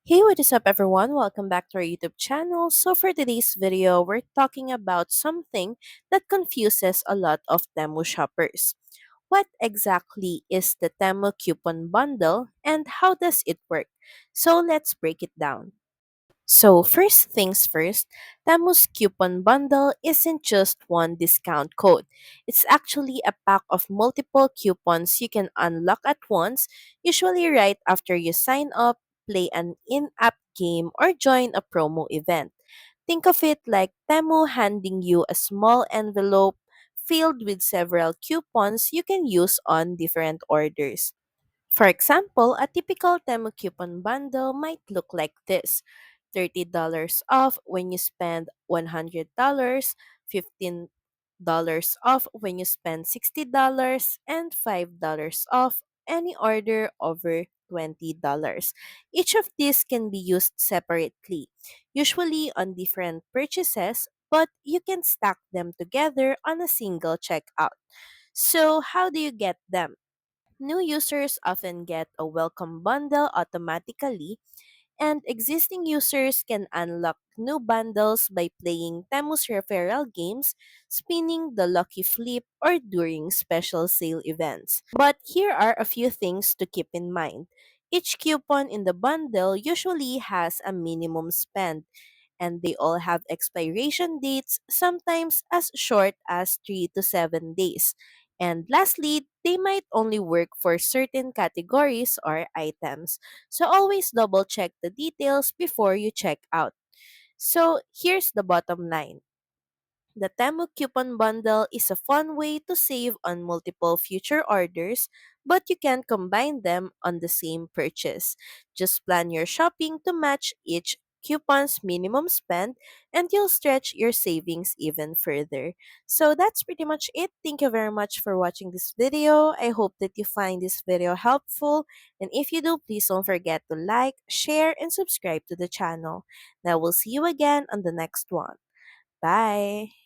Hey, what is up everyone? Welcome back to our YouTube channel. So for today's video, we're talking about something that confuses a lot of Temu shoppers. What exactly is the Temu coupon bundle and how does it work? So let's break it down. So, first things first, Temu's coupon bundle isn't just one discount code. It's actually a pack of multiple coupons you can unlock at once, usually right after you sign up, play an in app game, or join a promo event. Think of it like Temu handing you a small envelope filled with several coupons you can use on different orders. For example, a typical Temu coupon bundle might look like this: $30 off when you spend $100, $15 off when you spend $60, and $5 off any order over $20. Each of these can be used separately, usually on different purchases, but you can stack them together on a single checkout. So, how do you get them? New users often get a welcome bundle automatically, and existing users can unlock new bundles by playing Temu's referral games, spinning the lucky flip, or during special sale events. But here are a few things to keep in mind. Each coupon in the bundle usually has a minimum spend, and they all have expiration dates, sometimes as short as 3 to 7 days. And lastly, they might only work for certain categories or items. So always double check the details before you check out. So here's the bottom line. The Temu coupon bundle is a fun way to save on multiple future orders, but you can combine them on the same purchase. Just plan your shopping to match each coupon's minimum spend, and you'll stretch your savings even further. So that's pretty much it. Thank you very much for watching this video. I hope that you find this video helpful. And if you do, please don't forget to like, share, and subscribe to the channel. Now we'll see you again on the next one. Bye!